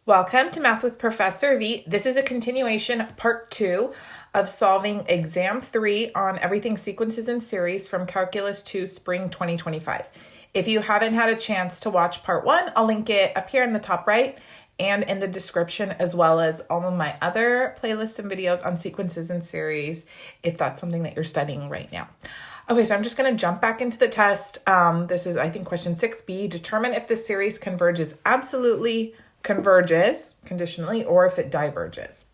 Welcome to Math with Professor V. This is a continuation, part 2 of solving exam 3 on everything sequences and series from Calculus 2 Spring 2025. If you haven't had a chance to watch part 1, I'll link it up here in the top right and in the description, as well as all of my other playlists and videos on sequences and series if that's something that you're studying right now. Okay, so I'm just going to jump back into the test. This is, I think, question 6b. Determine if this series converges conditionally, or if it diverges.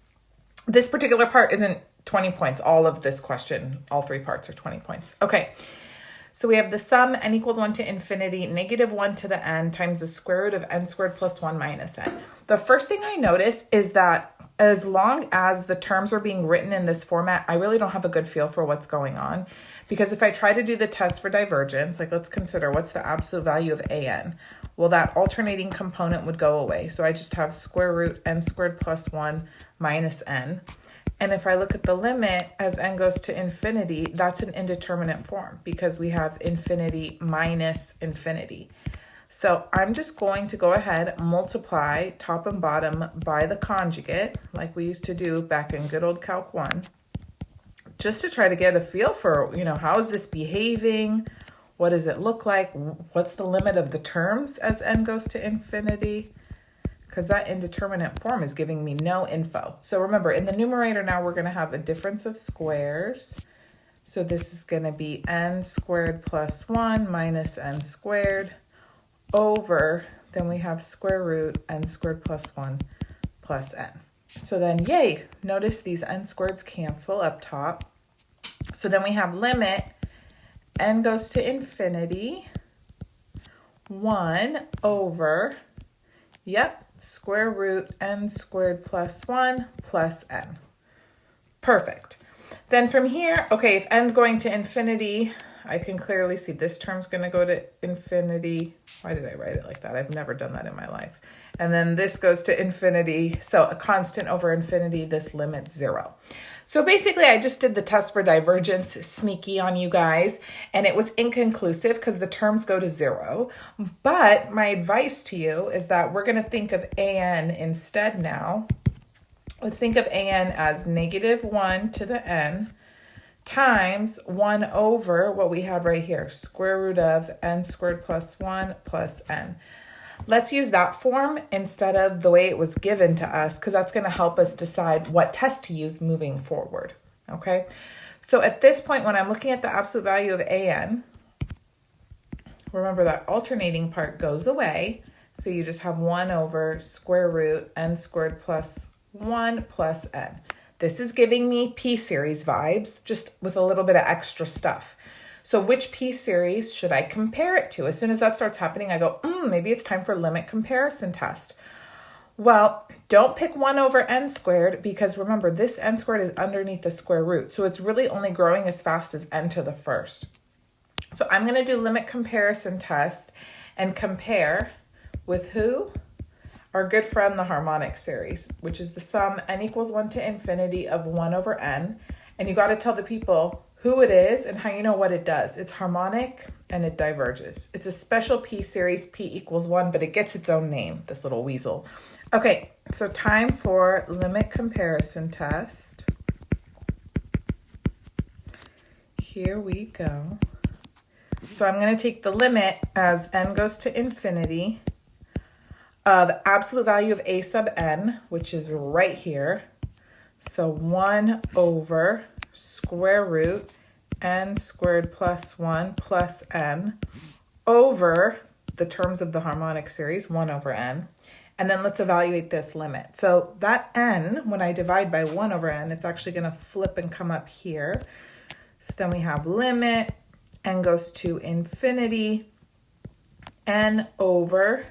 This particular part isn't 20 points. All of this question, all three parts are 20 points. Okay, so we have the sum n equals 1 to infinity, negative 1 to the n times the square root of n squared plus 1 minus n. The first thing I notice is that as long as the terms are being written in this format, I really don't have a good feel for what's going on. Because if I try to do the test for divergence, like let's consider what's the absolute value of an. Well, that alternating component would go away. So I just have square root n squared plus 1 minus n. And if I look at the limit as n goes to infinity, that's an indeterminate form because we have infinity minus infinity. So I'm just going to go ahead, multiply top and bottom by the conjugate, like we used to do back in good old Calc 1, just to try to get a feel for, how is this behaving? What does it look like? What's the limit of the terms as n goes to infinity? Because that indeterminate form is giving me no info. So remember, in the numerator now, we're going to have a difference of squares. So this is going to be n squared plus 1 minus n squared over, then we have square root n squared plus 1 plus n. So then, yay, notice these n squareds cancel up top. So then we have limit n goes to infinity, 1 over, square root n squared plus 1 plus n. Perfect. Then from here, okay, if n's going to infinity, I can clearly see this term's going to go to infinity. Why did I write it like that? I've never done that in my life. And then this goes to infinity. So a constant over infinity, this limit's 0. So basically, I just did the test for divergence, sneaky on you guys, and it was inconclusive because the terms go to 0. But my advice to you is that we're going to think of an instead now. Let's think of an as negative 1 to the n times 1 over what we have right here, square root of n squared plus 1 plus n. Let's use that form instead of the way it was given to us, because that's going to help us decide what test to use moving forward, okay? So at this point, when I'm looking at the absolute value of an, remember that alternating part goes away, so you just have 1 over square root n squared plus 1 plus n. This is giving me p-series vibes, just with a little bit of extra stuff. So which p-series should I compare it to? As soon as that starts happening, I go, maybe it's time for limit comparison test. Well, don't pick 1 over n squared because remember, this n squared is underneath the square root. So it's really only growing as fast as n to the first. So I'm going to do limit comparison test and compare with who? Our good friend, the harmonic series, which is the sum n equals 1 to infinity of 1 over n. And you got to tell the people who it is and how you know what it does. It's harmonic and it diverges. It's a special p-series, p equals 1, but it gets its own name, this little weasel. Okay, so time for limit comparison test. Here we go. So I'm going to take the limit as n goes to infinity of absolute value of a sub n, which is right here. So 1 over square root n squared plus 1 plus n over the terms of the harmonic series, 1 over n. And then let's evaluate this limit. So that n, when I divide by 1 over n, it's actually going to flip and come up here. So then we have limit n goes to infinity, n over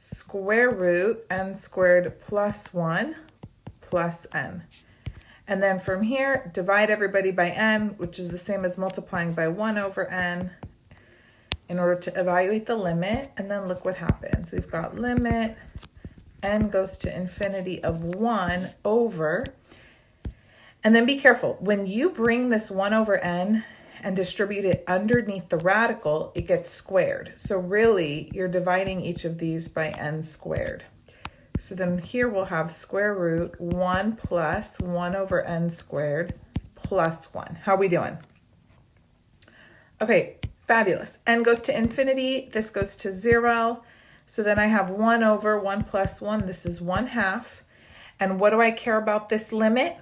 square root n squared plus 1 plus n. And then from here, divide everybody by n, which is the same as multiplying by 1 over n in order to evaluate the limit. And then look what happens. We've got limit n goes to infinity of 1 over, and then be careful. When you bring this 1 over n and distribute it underneath the radical, it gets squared. So really, you're dividing each of these by n squared. So then here we'll have square root 1 plus 1 over n squared plus 1. How are we doing? Okay, fabulous. N goes to infinity. This goes to 0. So then I have 1 over 1 plus 1. This is 1/2. And what do I care about this limit?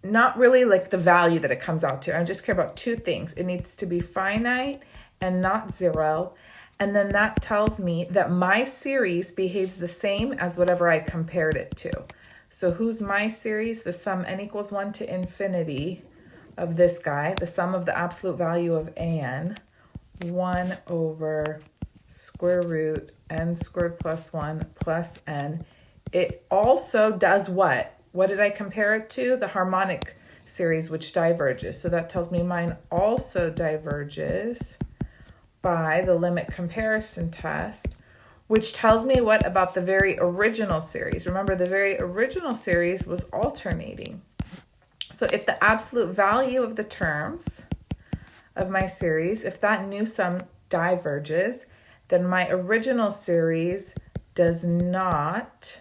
Not really like the value that it comes out to. I just care about two things. It needs to be finite and not 0. And then that tells me that my series behaves the same as whatever I compared it to. So who's my series? The sum n equals 1 to infinity of this guy, the sum of the absolute value of an, 1 over square root n squared plus 1 plus n. It also does what? What did I compare it to? The harmonic series, which diverges. So that tells me mine also diverges by the limit comparison test, which tells me what about the very original series? Remember, the very original series was alternating. So if the absolute value of the terms of my series, if that new sum diverges, then my original series does not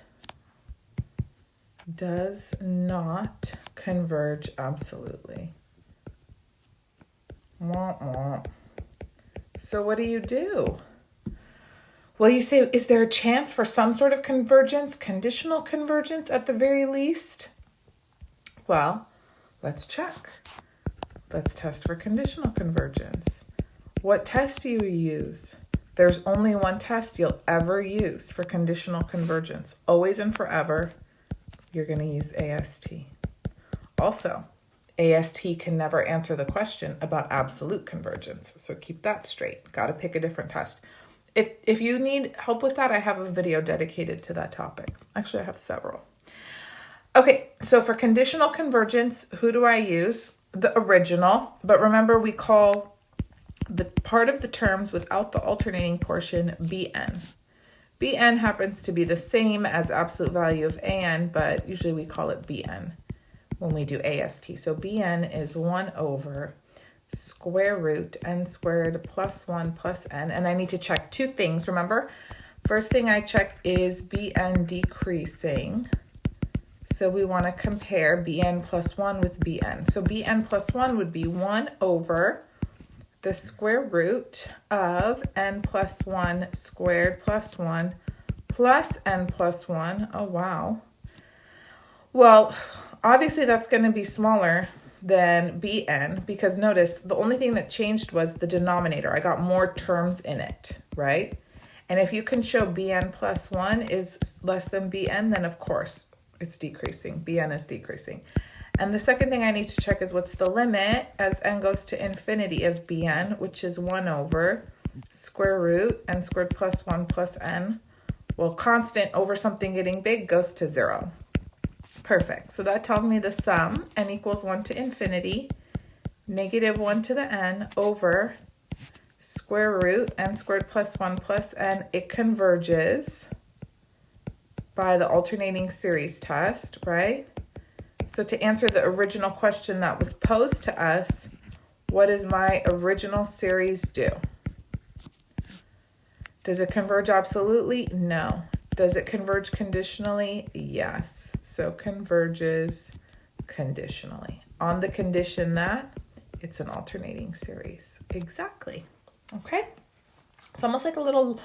converge absolutely. Wah, wah. So what do? Well, you say, is there a chance for some sort of convergence, conditional convergence at the very least? Well, let's check. Let's test for conditional convergence. What test do you use? There's only one test you'll ever use for conditional convergence. Always and forever, you're going to use AST. Also, AST can never answer the question about absolute convergence. So keep that straight. Got to pick a different test. If you need help with that, I have a video dedicated to that topic. Actually, I have several. Okay, so for conditional convergence, who do I use? The original. But remember, we call the part of the terms without the alternating portion Bn. Bn happens to be the same as absolute value of an, but usually we call it Bn when we do AST. So Bn is 1 over square root n squared plus 1 plus n. And I need to check two things, remember? First thing I check is Bn decreasing. So we want to compare Bn plus 1 with Bn. So Bn plus 1 would be 1 over the square root of n plus 1 squared plus 1 plus n plus 1. Oh, wow. Well, obviously that's going to be smaller than Bn because notice the only thing that changed was the denominator. I got more terms in it, right? And if you can show Bn plus 1 is less than Bn, then of course it's decreasing. Bn is decreasing. And the second thing I need to check is what's the limit as n goes to infinity of Bn, which is 1 over square root n squared plus 1 plus n. Well, constant over something getting big goes to 0. Perfect. So that tells me the sum, n equals 1 to infinity, negative 1 to the n over square root n squared plus 1 plus n. It converges by the alternating series test, right? So to answer the original question that was posed to us, what does my original series do? Does it converge absolutely? No. Does it converge conditionally? Yes. So converges conditionally on the condition that it's an alternating series. Exactly. Okay. It's almost like a little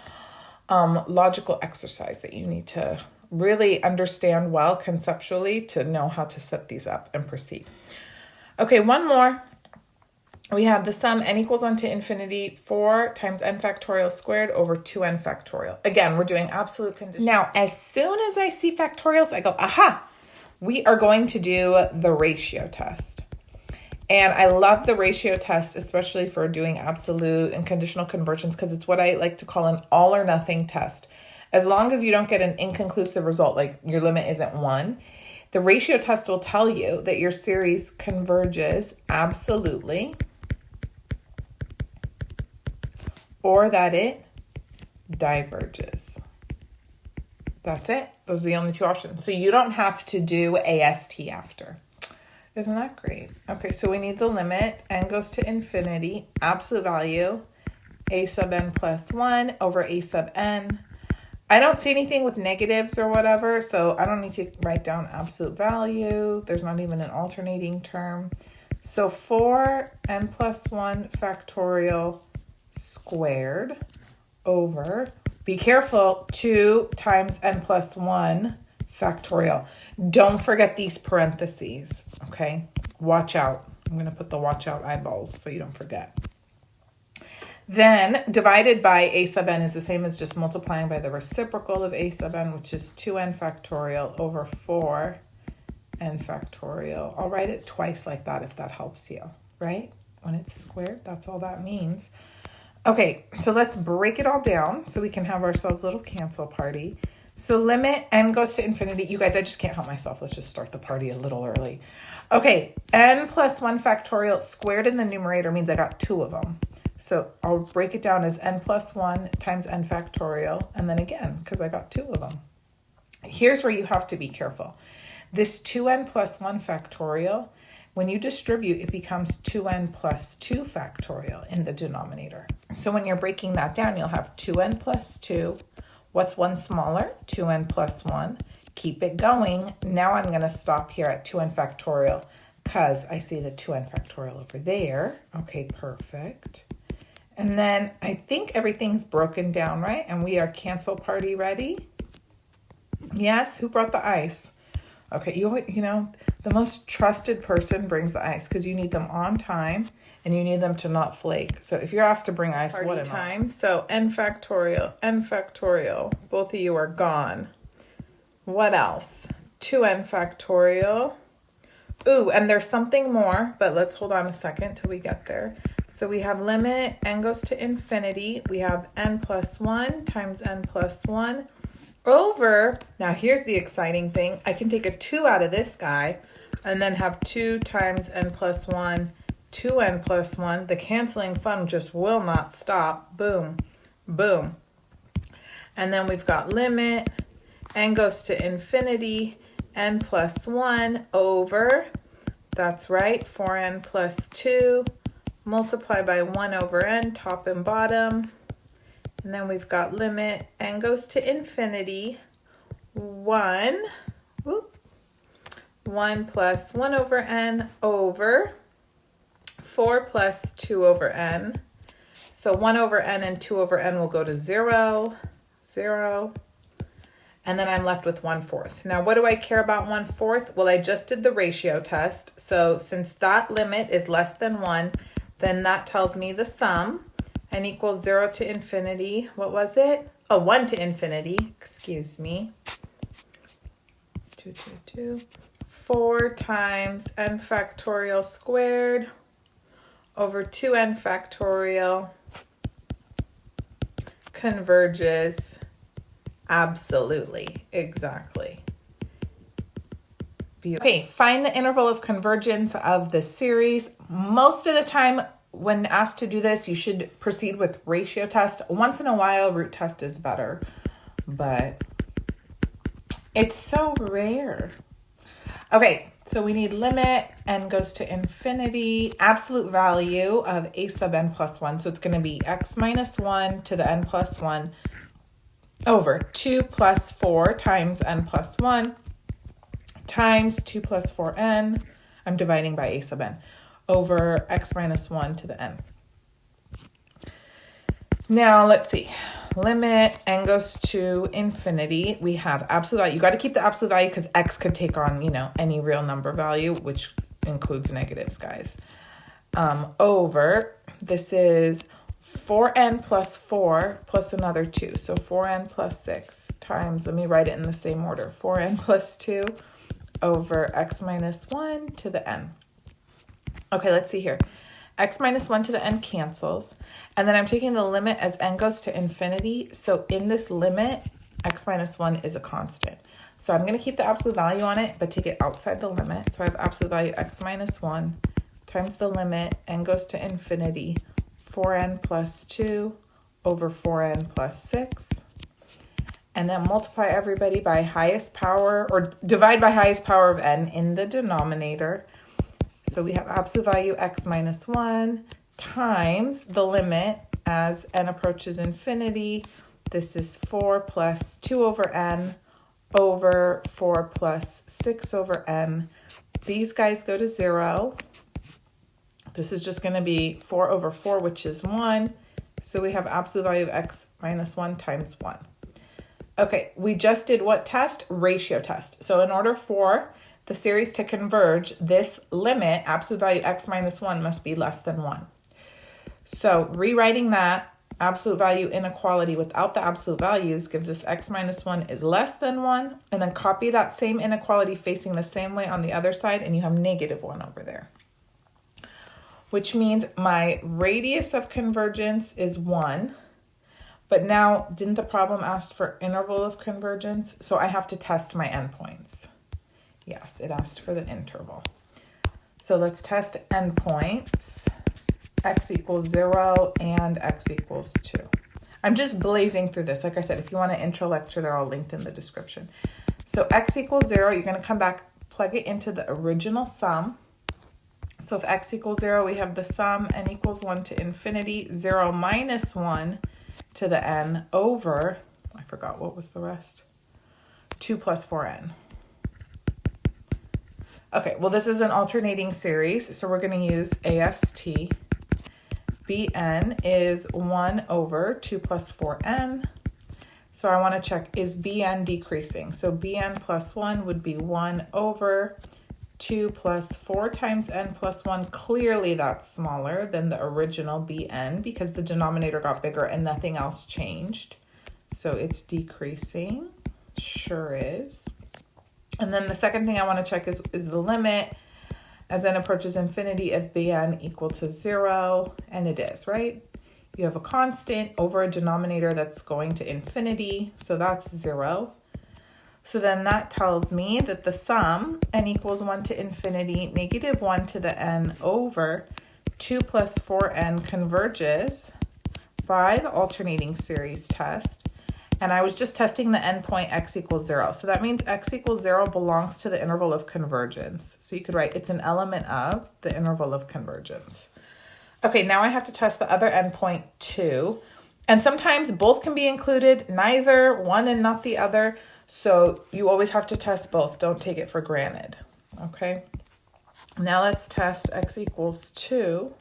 logical exercise that you need to really understand well conceptually to know how to set these up and proceed. Okay, one more. We have the sum n equals 1 to infinity 4 times n factorial squared over 2n factorial. Again, we're doing absolute condition. Now, as soon as I see factorials, I go, aha, we are going to do the ratio test. And I love the ratio test, especially for doing absolute and conditional convergence, because it's what I like to call an all or nothing test. As long as you don't get an inconclusive result, like your limit isn't 1, the ratio test will tell you that your series converges absolutely or that it diverges. That's it. Those are the only two options. So you don't have to do AST after. Isn't that great? Okay, so we need the limit. N goes to infinity. Absolute value, a sub n plus 1 over a sub n. I don't see anything with negatives or whatever, so I don't need to write down absolute value. There's not even an alternating term. So 4n plus 1 factorial squared over, be careful, 2 times n plus 1 factorial. Don't forget these parentheses, okay? Watch out. I'm going to put the watch out eyeballs so you don't forget. Then divided by a sub n is the same as just multiplying by the reciprocal of a sub n, which is 2n factorial over 4n factorial. I'll write it twice like that if that helps you, right? When it's squared, that's all that means. Okay, so let's break it all down so we can have ourselves a little cancel party. So limit n goes to infinity. You guys, I just can't help myself. Let's just start the party a little early. Okay, n plus 1 factorial squared in the numerator means I got 2 of them. So I'll break it down as n plus 1 times n factorial, and then again, because I got 2 of them. Here's where you have to be careful. This 2n plus 1 factorial, when you distribute, it becomes 2n plus 2 factorial in the denominator. So when you're breaking that down, you'll have 2n plus 2. What's one smaller? 2n plus 1. Keep it going. Now I'm going to stop here at 2n factorial because I see the 2n factorial over there. Okay, perfect. And then I think everything's broken down, right? And we are cancel party ready. Yes, who brought the ice? Okay, you know, the most trusted person brings the ice because you need them on time and you need them to not flake. So if you're asked to bring ice, what time? So n factorial, both of you are gone. What else? 2n factorial. Ooh, and there's something more, but let's hold on a second till we get there. So we have limit n goes to infinity. We have n plus 1 times n plus 1 over, now here's the exciting thing. I can take a 2 out of this guy and then have 2 times n plus 1, 2n plus 1. The canceling fun just will not stop. Boom, boom. And then we've got limit n goes to infinity, n plus 1 over, that's right, 4n plus 2. Multiply by 1 over n, top and bottom. And then we've got limit n goes to infinity, 1 plus 1 over n over 4 plus 2 over n. So 1 over n and 2 over n will go to 0, 0. And then I'm left with 1/4. Now, what do I care about 1/4? Well, I just did the ratio test. So since that limit is less than 1, then that tells me the sum. N equals 0 to infinity. What was it? Oh, 1 to infinity. Excuse me. 4 times n factorial squared over 2n factorial converges. Absolutely. Exactly. Okay, find the interval of convergence of the series. Most of the time, when asked to do this, you should proceed with ratio test. Once in a while, root test is better, but it's so rare. Okay, so we need limit n goes to infinity, absolute value of a sub n plus 1. So it's going to be x minus 1 to the n plus 1 over 2 plus 4 times n plus 1 times 2 plus 4n. I'm dividing by a sub n. Over x minus 1 to the n. Now, let's see. Limit n goes to infinity. We have absolute value. You got to keep the absolute value because x could take on, you know, any real number value, which includes negatives, guys. Over, this is 4n plus 4 plus another 2. So 4n plus 6 times, let me write it in the same order. 4n plus 2 over x minus 1 to the n. Okay, let's see here. X minus 1 to the n cancels. And then I'm taking the limit as n goes to infinity. So in this limit, x minus 1 is a constant. So I'm going to keep the absolute value on it, but take it outside the limit. So I have absolute value x minus 1 times the limit n goes to infinity, 4n plus 2 over 4n plus 6. And then multiply everybody by highest power, or divide by highest power of n in the denominator. So we have absolute value x minus 1 times the limit as n approaches infinity, This is 4 plus 2 over n over 4 plus 6 over n. These guys go to 0. This is just going to be 4 over 4, which is 1. So we have absolute value of x minus 1 times 1. Okay, we just did what test? Ratio test. So in order for the series to converge, this limit, absolute value x minus 1, must be less than 1. So rewriting that, absolute value inequality without the absolute values gives us x minus 1 is less than 1, and then copy that same inequality facing the same way on the other side, and you have negative 1 over there. Which means my radius of convergence is 1, but now didn't the problem ask for interval of convergence? So I have to test my endpoints. Yes, it asked for the interval. So let's test endpoints. X equals 0 and x equals 2. I'm just blazing through this. Like I said, if you want an intro lecture, they're all linked in the description. So x equals 0, you're going to come back, plug it into the original sum. So if x equals 0, we have the sum n equals 1 to infinity, 0 minus 1 to the n over, I forgot what was the rest, 2 plus 4n. Okay, well this is an alternating series, so we're going to use AST. Bn is 1 over 2 plus 4n. So I want to check, is Bn decreasing? So Bn plus 1 would be 1 over 2 plus 4 times n plus 1. Clearly that's smaller than the original Bn because the denominator got bigger and nothing else changed. So it's decreasing. Sure is. And then the second thing I want to check is the limit as n approaches infinity of Bn equal to 0, and it is, right? You have a constant over a denominator that's going to infinity, so that's 0. So then that tells me that the sum, n equals 1 to infinity, negative 1 to the n over 2 plus 4n converges by the alternating series test. And I was just testing the endpoint x equals 0. So that means x equals 0 belongs to the interval of convergence. So you could write it's an element of the interval of convergence. Okay, now I have to test the other endpoint too. And sometimes both can be included, neither one and not the other. So you always have to test both. Don't take it for granted. Okay, now let's test x equals 2.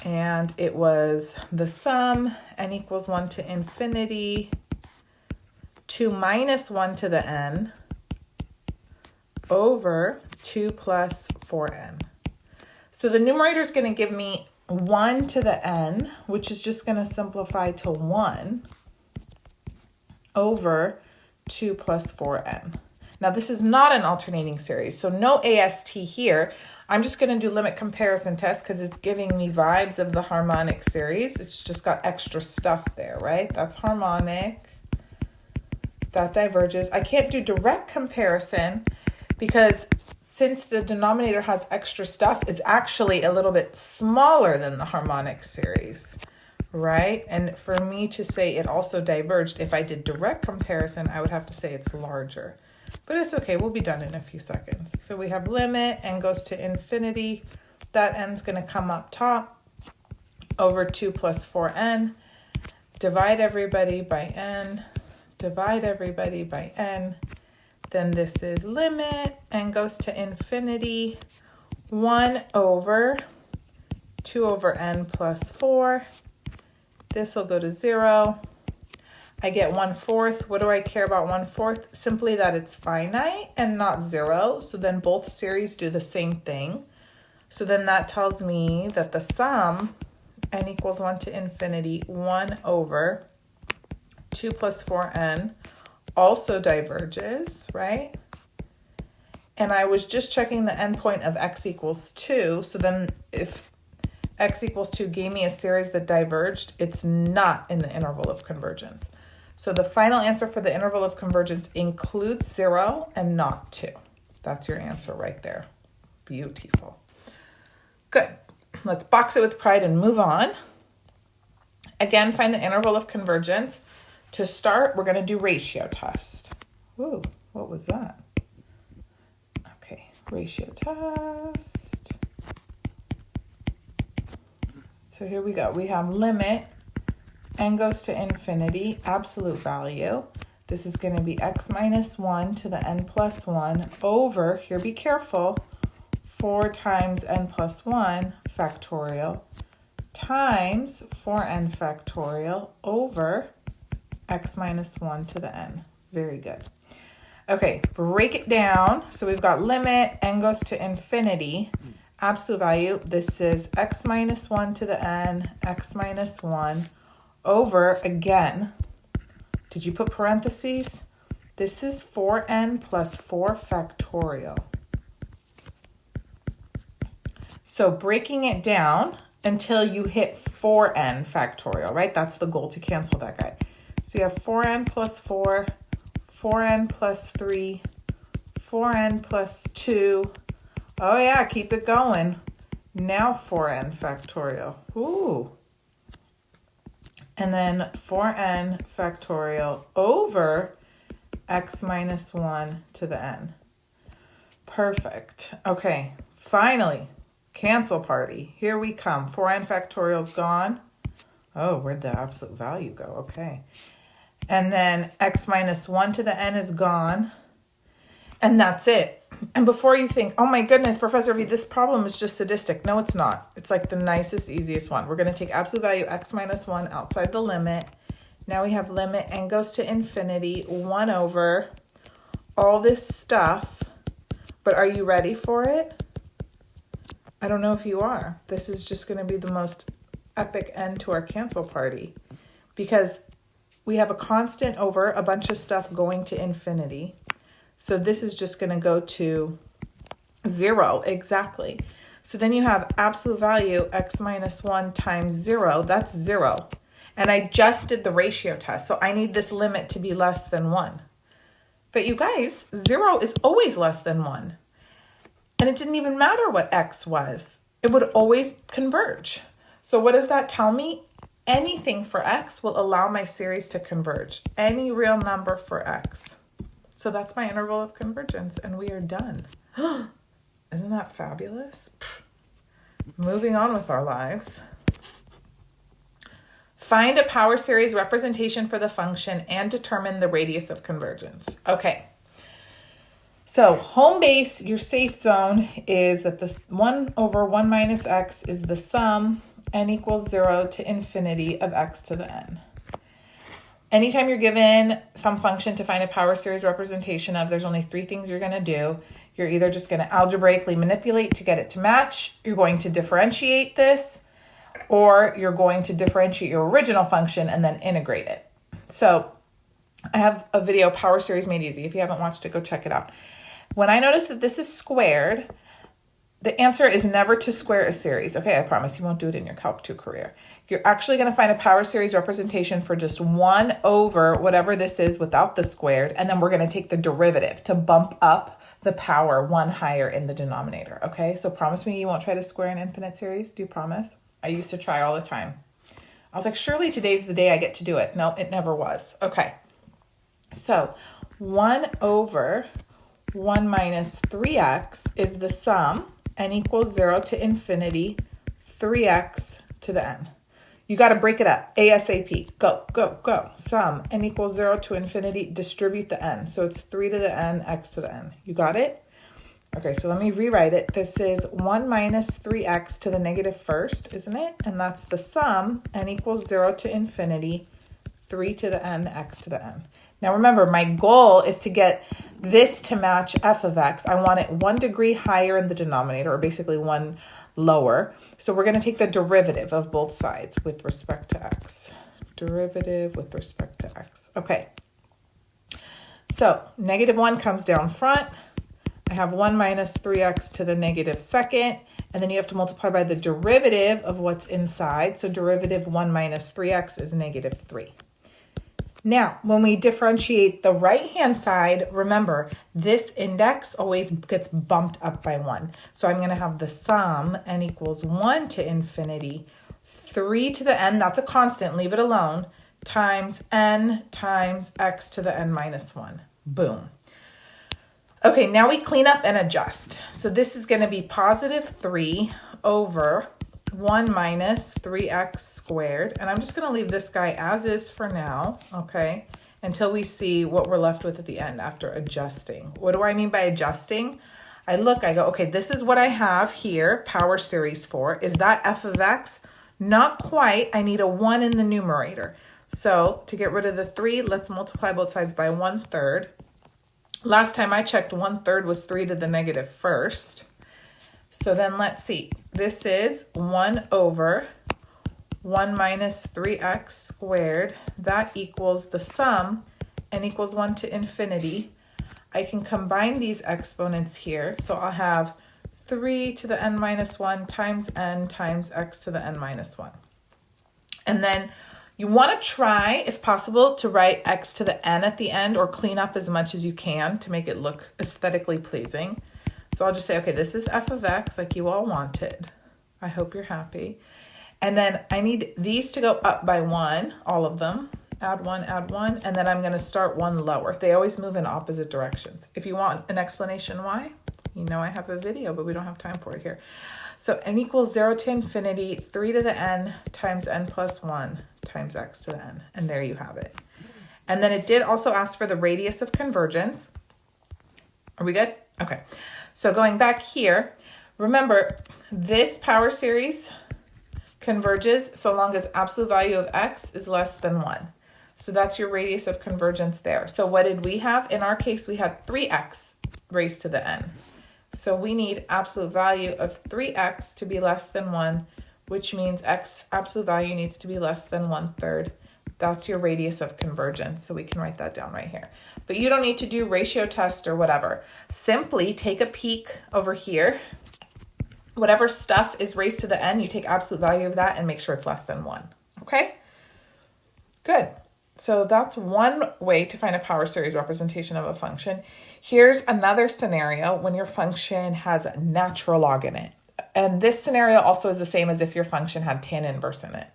And it was the sum, n equals 1 to infinity, 2 minus 1 to the n, over 2 plus 4n. So the numerator is going to give me 1 to the n, which is just going to simplify to 1, over 2 plus 4n. Now this is not an alternating series, so no AST here. I'm just going to do limit comparison test because it's giving me vibes of the harmonic series. It's just got extra stuff there, right? That's harmonic. That diverges. I can't do direct comparison because since the denominator has extra stuff, it's actually a little bit smaller than the harmonic series, right? And for me to say it also diverged, if I did direct comparison, I would have to say it's larger. But it's okay, we'll be done in a few seconds. So we have limit, n goes to infinity. That n's going to come up top over 2 plus 4n. Divide everybody by n. Divide everybody by n. Then this is limit, n goes to infinity. 1 over 2 over n plus 4. This will go to 0. I get 1/4. What do I care about 1/4? Simply that it's finite and not 0. So then both series do the same thing. So then that tells me that the sum, n equals 1 to infinity, 1 over 2 plus 4n, also diverges, right? And I was just checking the endpoint of x equals 2. So then if x equals 2 gave me a series that diverged, it's not in the interval of convergence. So the final answer for the interval of convergence includes 0 and not 2. That's your answer right there. Beautiful. Good. Let's box it with pride and move on. Again, find the interval of convergence. To start, we're going to do ratio test. Ooh, what was that? Okay, ratio test. So here we go. We have limit n goes to infinity, absolute value. This is going to be x minus 1 to the n plus 1 over, here be careful, 4 times n plus 1 factorial times 4n factorial over x minus 1 to the n. Very good. Okay, break it down. So we've got limit, n goes to infinity, absolute value. This is x minus 1 to the n, x minus 1 over, again, did you put parentheses? This is 4n plus 4 factorial. So breaking it down until you hit 4n factorial, right? That's the goal, to cancel that guy. So you have 4n plus 4, 4n plus 3, 4n plus 2. Oh yeah, keep it going. Now 4n factorial. Ooh. And then 4n factorial over x minus 1 to the n. Perfect. Okay, finally, cancel party. Here we come. 4n factorial's gone. Oh, where'd the absolute value go? Okay. And then x minus 1 to the n is gone. And that's it. And before you think, oh my goodness, Professor V, this problem is just sadistic. No, it's not. It's like the nicest, easiest one. We're going to take absolute value x minus 1 outside the limit. Now we have limit n goes to infinity, 1 over all this stuff. But are you ready for it? I don't know if you are. This is just going to be the most epic end to our cancel party, because we have a constant over a bunch of stuff going to infinity. So this is just going to go to 0, exactly. So then you have absolute value x minus 1 times 0, that's 0. And I just did the ratio test, so I need this limit to be less than 1. But you guys, 0 is always less than 1. And it didn't even matter what x was. It would always converge. So what does that tell me? Anything for x will allow my series to converge. Any real number for x. So that's my interval of convergence, and we are done. Isn't that fabulous? Moving on with our lives. Find a power series representation for the function and determine the radius of convergence. Okay. So home base, your safe zone, is that the 1 over 1 minus x is the sum n equals 0 to infinity of x to the n. Anytime you're given some function to find a power series representation of, there's only 3 things you're going to do. You're either just going to algebraically manipulate to get it to match, you're going to differentiate this, or you're going to differentiate your original function and then integrate it. So I have a video, Power Series Made Easy. If you haven't watched it, go check it out. When I notice that this is squared, the answer is never to square a series. Okay, I promise you won't do it in your Calc 2 career. You're actually going to find a power series representation for just 1 over whatever this is without the squared, and then we're going to take the derivative to bump up the power 1 higher in the denominator. Okay, so promise me you won't try to square an infinite series. Do you promise? I used to try all the time. I was like, surely today's the day I get to do it. No, it never was. Okay, so 1 over 1 minus 3x is the sum, n equals 0 to infinity, 3x to the n. You got to break it up. ASAP. Go, go, go. Sum n equals 0 to infinity. Distribute the n. So it's 3 to the n, x to the n. You got it? Okay, so let me rewrite it. This is 1 minus 3x to the negative first, isn't it? And that's the sum, n equals 0 to infinity, 3 to the n, x to the n. Now remember, my goal is to get this to match f of x. I want it 1 degree higher in the denominator, or basically 1 lower. So we're going to take the derivative of both sides with respect to x. Derivative with respect to x. Okay. So negative 1 comes down front. I have 1 minus 3x to the negative second. And then you have to multiply by the derivative of what's inside. So derivative 1 minus 3x is negative 3. Now, when we differentiate the right-hand side, remember, this index always gets bumped up by 1. So I'm going to have the sum, n equals 1 to infinity, 3 to the n, that's a constant, leave it alone, times n times x to the n minus 1. Boom. Okay, now we clean up and adjust. So this is going to be positive 3 over 1 minus 3x squared. And I'm just going to leave this guy as is for now, okay, until we see what we're left with at the end after adjusting. What do I mean by adjusting? I look, I go, okay, this is what I have here, power series for. Is that f of x? Not quite. I need a 1 in the numerator. So to get rid of the 3, let's multiply both sides by 1/3. Last time I checked, 1/3 was 3 to the negative first. So then let's see. This is 1 over 1 minus 3x squared. That equals the sum, n equals 1 to infinity. I can combine these exponents here. So I'll have 3 to the n minus 1 times n times x to the n minus 1. And then you want to try, if possible, to write x to the n at the end or clean up as much as you can to make it look aesthetically pleasing. So I'll just say, okay, this is f of x like you all wanted. I hope you're happy. And then I need these to go up by 1, all of them. Add 1, and then I'm going to start 1 lower. They always move in opposite directions. If you want an explanation why, you know I have a video, but we don't have time for it here. So n equals 0 to infinity, 3 to the n times n plus 1 times x to the n. And there you have it. And then it did also ask for the radius of convergence. Are we good? Okay. So going back here, remember this power series converges so long as absolute value of x is less than 1. So that's your radius of convergence there. So what did we have? In our case, we had 3x raised to the n. So we need absolute value of 3x to be less than 1, which means x absolute value needs to be less than 1/3. That's your radius of convergence. So we can write that down right here. But you don't need to do ratio test or whatever. Simply take a peek over here. Whatever stuff is raised to the n, you take absolute value of that and make sure it's less than 1. Okay? Good. So that's one way to find a power series representation of a function. Here's another scenario when your function has a natural log in it. And this scenario also is the same as if your function had tan inverse in it.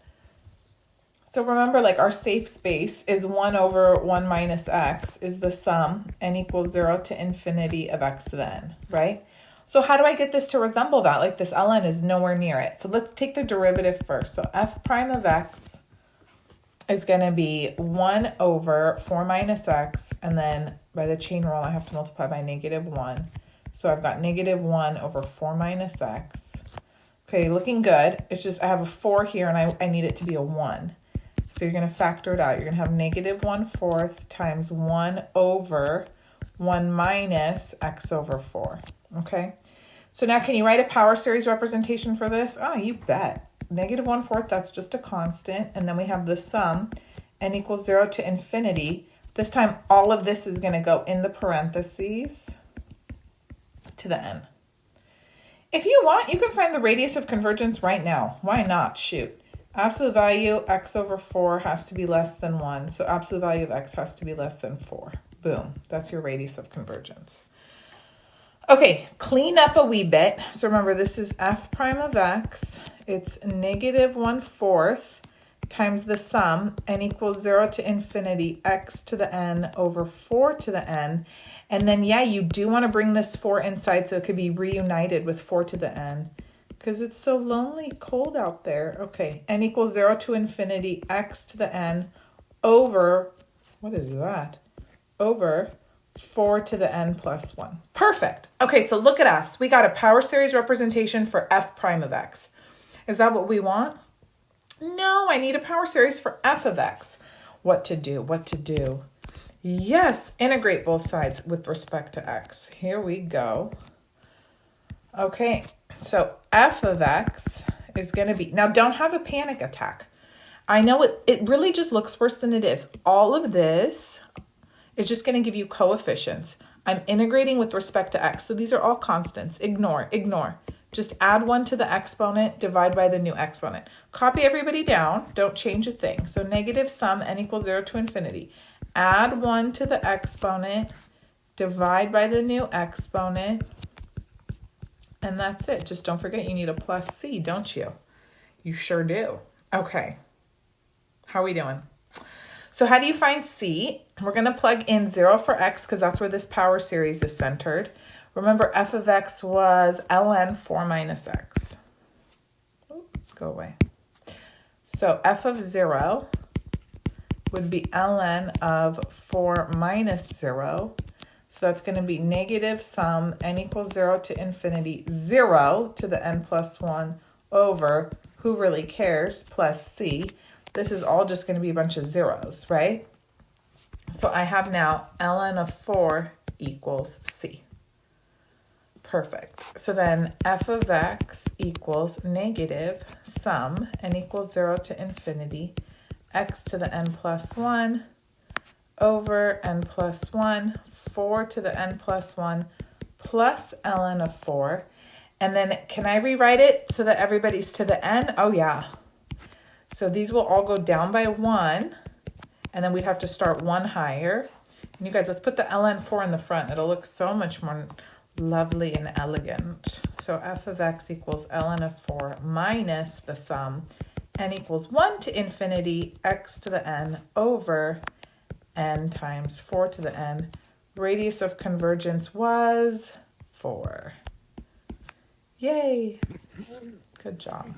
So remember, like our safe space is 1 over 1 minus x is the sum, n equals 0 to infinity of x to the n, right? So how do I get this to resemble that? Like this ln is nowhere near it. So let's take the derivative first. So f prime of x is going to be 1 over 4 minus x, and then by the chain rule, I have to multiply by -1. So I've got -1 over 4 minus x. Okay, looking good. It's just I have a 4 here, and I need it to be a 1. So you're going to factor it out. You're going to have -1/4 times 1 over 1 minus x over 4. Okay? So now can you write a power series representation for this? Oh, you bet. -1/4, that's just a constant. And then we have the sum, n equals 0 to infinity. This time, all of this is going to go in the parentheses to the n. If you want, you can find the radius of convergence right now. Why not? Shoot. Absolute value x over 4 has to be less than 1. So absolute value of x has to be less than 4. Boom. That's your radius of convergence. Okay, clean up a wee bit. So remember, this is f prime of x. It's -1/4 times the sum, n equals 0 to infinity, x to the n over 4 to the n. And then, yeah, you do want to bring this 4 inside so it could be reunited with 4 to the n. Because it's so lonely cold out there. Okay, n equals 0 to infinity, x to the n over, what is that? Over 4 to the n plus 1. Perfect. Okay, so look at us. We got a power series representation for f prime of x. Is that what we want? No, I need a power series for f of x. What to do? What to do? Yes, integrate both sides with respect to x. Here we go. Okay, so f of x is going to be, now don't have a panic attack. I know it really just looks worse than it is. All of this is just going to give you coefficients. I'm integrating with respect to x. So these are all constants. Ignore. Just add 1 to the exponent, divide by the new exponent. Copy everybody down. Don't change a thing. So negative sum, n equals 0 to infinity. Add 1 to the exponent, divide by the new exponent, and that's it. Just don't forget you need a plus c, don't you? You sure do. Okay. How are we doing? So how do you find c? We're going to plug in 0 for x because that's where this power series is centered. Remember, f of x was ln 4 minus x. go away. So f of 0 would be ln of 4 minus 0. So that's going to be negative sum n equals 0 to infinity 0 to the n plus 1 over, who really cares, plus c. This is all just going to be a bunch of zeros, right? So I have now ln of 4 equals c. Perfect. So then f of x equals negative sum n equals 0 to infinity x to the n plus 1 over n plus 1, 4 to the n plus 1 plus ln of 4. And then can I rewrite it so that everybody's to the n? Oh yeah. So these will all go down by 1, and then we'd have to start 1 higher. And you guys, let's put the ln 4 in the front. It'll look so much more lovely and elegant. So f of x equals ln of 4 minus the sum n equals 1 to infinity x to the n over n times 4 to the n. Radius of convergence was 4. Yay! Good job.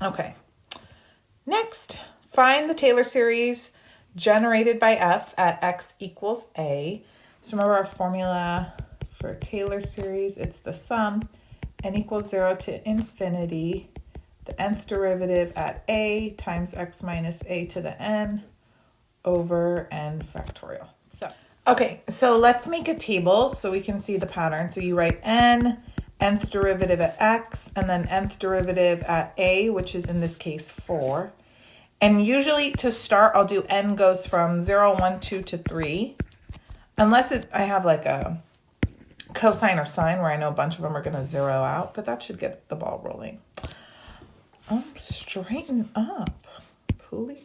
Okay. Next, find the Taylor series generated by f at x equals a. So remember our formula for Taylor series, it's the sum n equals 0 to infinity, the nth derivative at a times x minus a to the n over n factorial. So let's make a table so we can see the pattern. So you write nth derivative at x, and then nth derivative at a, which is in this case 4. And usually to start, I'll do n goes from 0, 1, 2 to 3. Unless I have like a cosine or sine where I know a bunch of them are going to zero out, but that should get the ball rolling. Straighten up, please.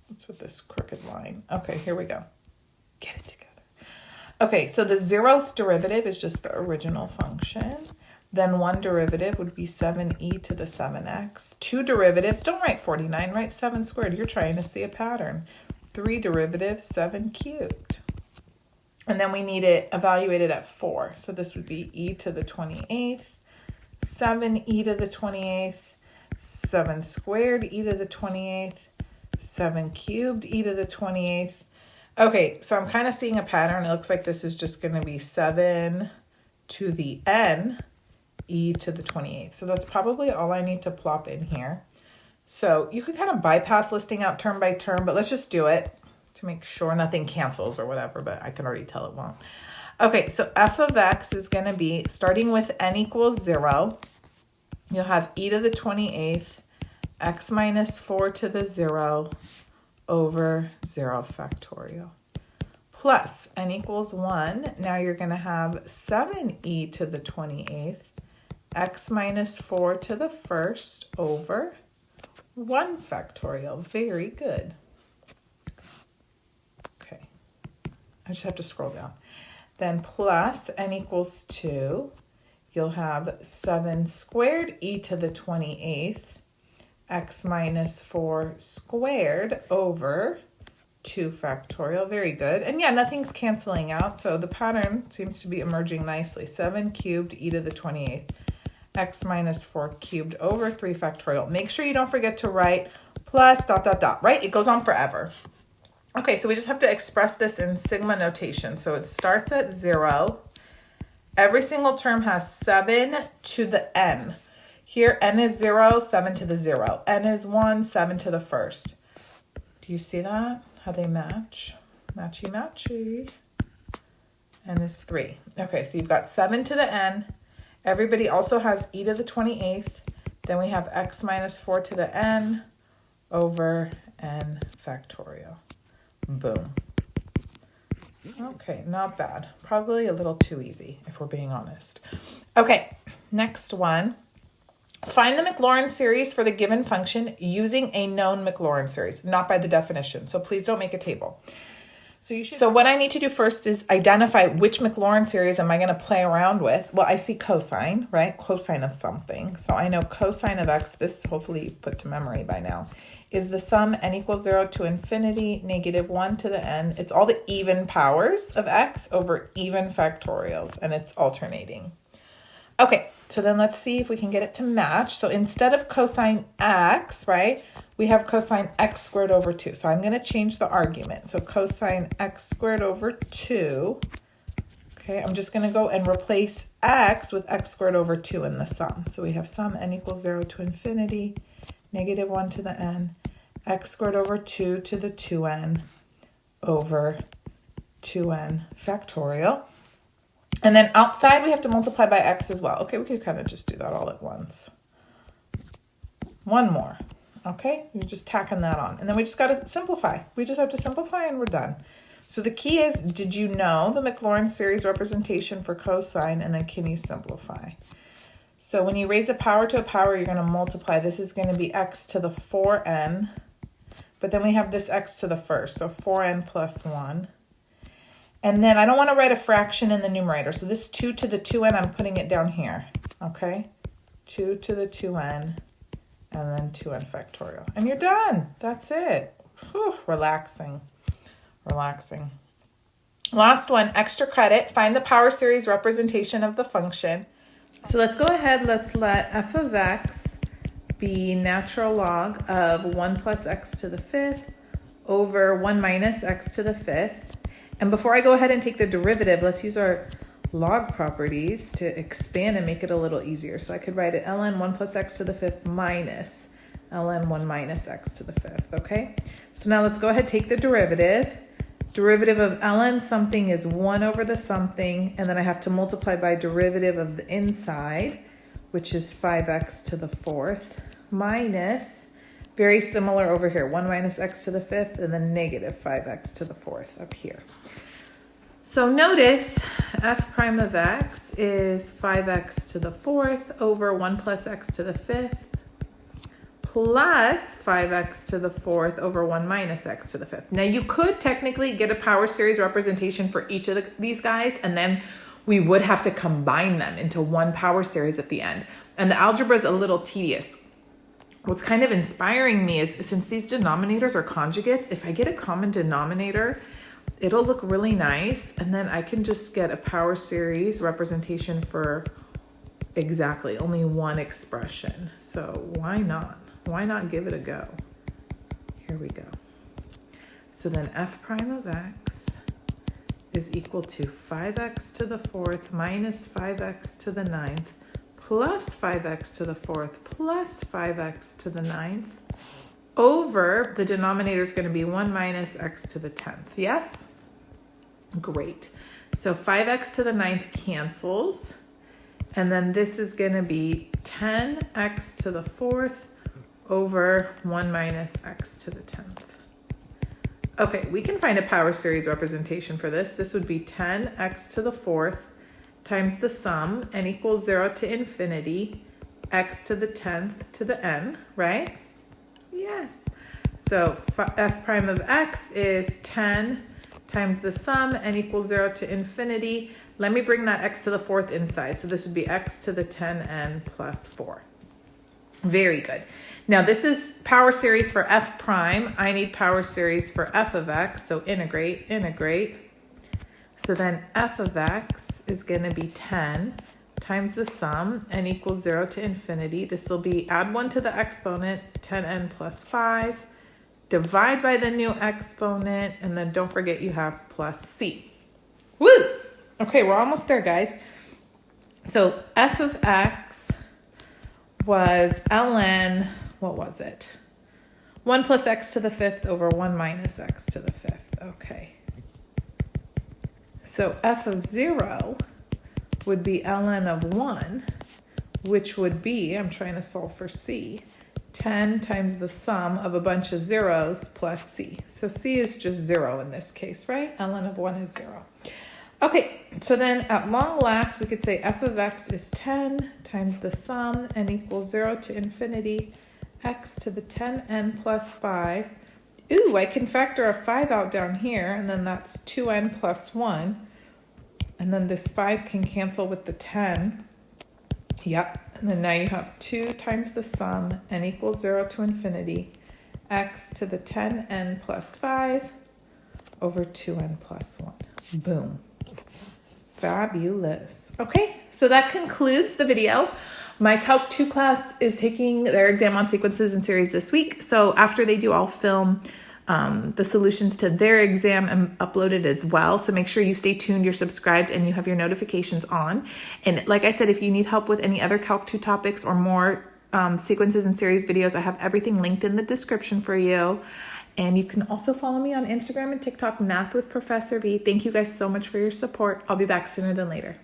What's with this crooked line? Okay, here we go. Get it together. Okay, so the 0th derivative is just the original function. Then one derivative would be 7e to the 7x. Two derivatives, don't write 49, write 7 squared. You're trying to see a pattern. 3 derivatives, 7 cubed. And then we need it evaluated at 4. So this would be e to the 28th, 7e to the 28th, 7 squared e to the 28th, 7 cubed e to the 28th. Okay, so I'm kind of seeing a pattern. It looks like this is just going to be 7 to the n e to the 28th. So that's probably all I need to plop in here. So you could kind of bypass listing out term by term, but let's just do it to make sure nothing cancels or whatever, but I can already tell it won't. Okay, so f of x is going to be, starting with n equals 0, you'll have e to the 28th, x minus 4 to the 0 over 0 factorial. Plus n equals 1, now you're going to have 7e to the 28th, x minus 4 to the 1st over 1 factorial. Very good. Okay, I just have to scroll down. Then plus n equals 2, you'll have 7 squared e to the 28th, x minus 4 squared over 2 factorial. Very good. And yeah, nothing's canceling out, so the pattern seems to be emerging nicely. 7 cubed e to the 28th, x minus 4 cubed over 3 factorial. Make sure you don't forget to write plus ... right? It goes on forever. Okay, so we just have to express this in sigma notation. So it starts at 0. Every single term has 7 to the n. Here, n is 0, 7 to the 0. N is 1, 7 to the 1st. Do you see that? How they match? Matchy, matchy. N is 3. Okay, so you've got 7 to the n. Everybody also has e to the 28th. Then we have x minus 4 to the n over n factorial. Boom. Okay, not bad. Probably a little too easy, if we're being honest. Okay, next one. Find the Maclaurin series for the given function using a known Maclaurin series, not by the definition. So please don't make a table. So what I need to do first is identify which Maclaurin series am I going to play around with. Well, I see cosine, right? Cosine of something. So I know cosine of x, this hopefully you've put to memory by now, is the sum n equals 0 to infinity, negative 1 to the n. It's all the even powers of x over even factorials, and it's alternating. Okay, so then let's see if we can get it to match. So instead of cosine x, right, we have cosine x squared over 2. So I'm going to change the argument. So cosine x squared over 2. Okay, I'm just going to go and replace x with x squared over 2 in the sum. So we have sum n equals 0 to infinity, negative 1 to the n, x squared over 2 to the 2n over 2n factorial. And then outside we have to multiply by x as well. Okay, we could kind of just do that all at once. One more. Okay, you're just tacking that on. And then we just got to simplify. We just have to simplify and we're done. So the key is, did you know the Maclaurin series representation for cosine, and then can you simplify? So when you raise a power to a power, you're going to multiply. This is going to be x to the 4n, but then we have this x to the first, so 4n plus 1. And then I don't want to write a fraction in the numerator. So this 2 to the 2n, I'm putting it down here. Okay? 2 to the 2n, and then 2n factorial. And you're done. That's it. Whew, relaxing. Relaxing. Last one, extra credit. Find the power series representation of the function. So let's go ahead. Let's let f of x be natural log of 1 plus x to the 5th over 1 minus x to the 5th. And before I go ahead and take the derivative, let's use our log properties to expand and make it a little easier. So I could write it ln 1 plus x to the 5th minus ln 1 minus x to the 5th, okay? So now let's go ahead and take the derivative. Derivative of ln something is 1 over the something, and then I have to multiply by derivative of the inside, which is 5x to the 4th, minus, very similar over here, 1 minus x to the 5th, and then negative 5x to the 4th up here. So notice f prime of x is 5x to the 4th over 1 plus x to the 5th plus 5x to the 4th over 1 minus x to the 5th. Now you could technically get a power series representation for each of these guys, and then we would have to combine them into one power series at the end. And the algebra is a little tedious. What's kind of inspiring me is, since these denominators are conjugates, if I get a common denominator, it'll look really nice, and then I can just get a power series representation for exactly only one expression. So why not? Why not give it a go? Here we go. So then f prime of x is equal to 5x to the 4th minus 5x to the 9th plus 5x to the 4th plus 5x to the 9th over, the denominator is going to be 1 minus x to the 10th. Yes? Great. So 5x to the 9th cancels. And then this is going to be 10x to the 4th over 1 minus x to the 10th. Okay, we can find a power series representation for this. This would be 10x to the 4th times the sum, n equals 0 to infinity, x to the 10th to the n, right? Yes. So f prime of x is 10 times the sum, n equals 0 to infinity. Let me bring that x to the 4th inside. So this would be x to the 10n plus 4. Very good. Now this is power series for f prime. I need power series for f of x. So integrate, integrate. So then f of x is going to be 10 times the sum, n equals 0 to infinity. This will be add 1 to the exponent, 10n plus 5. Divide by the new exponent, and then don't forget you have plus c. Woo! Okay, we're almost there, guys. So f of x was ln, what was it? 1 plus x to the 5th over 1 minus x to the 5th. Okay. So f of 0 would be ln of 1, which would be, I'm trying to solve for c, 10 times the sum of a bunch of zeros plus c. So c is just 0 in this case, right? ln of 1 is 0. Okay, so then at long last, we could say f of x is 10 times the sum, n equals 0 to infinity, x to the 10n plus 5. Ooh, I can factor a 5 out down here, and then that's 2n plus 1. And then this 5 can cancel with the 10. Yep, and then now you have 2 times the sum, n equals 0 to infinity, x to the 10n plus 5 over 2n plus 1. Boom. Fabulous. Okay, so that concludes the video. My Calc 2 class is taking their exam on sequences and series this week. So after they do, I'll film the solutions to their exam and upload it as well. So make sure you stay tuned, you're subscribed, and you have your notifications on. And like I said, if you need help with any other Calc 2 topics or more sequences and series videos, I have everything linked in the description for you. And you can also follow me on Instagram and TikTok, Math with Professor V. Thank you guys so much for your support. I'll be back sooner than later.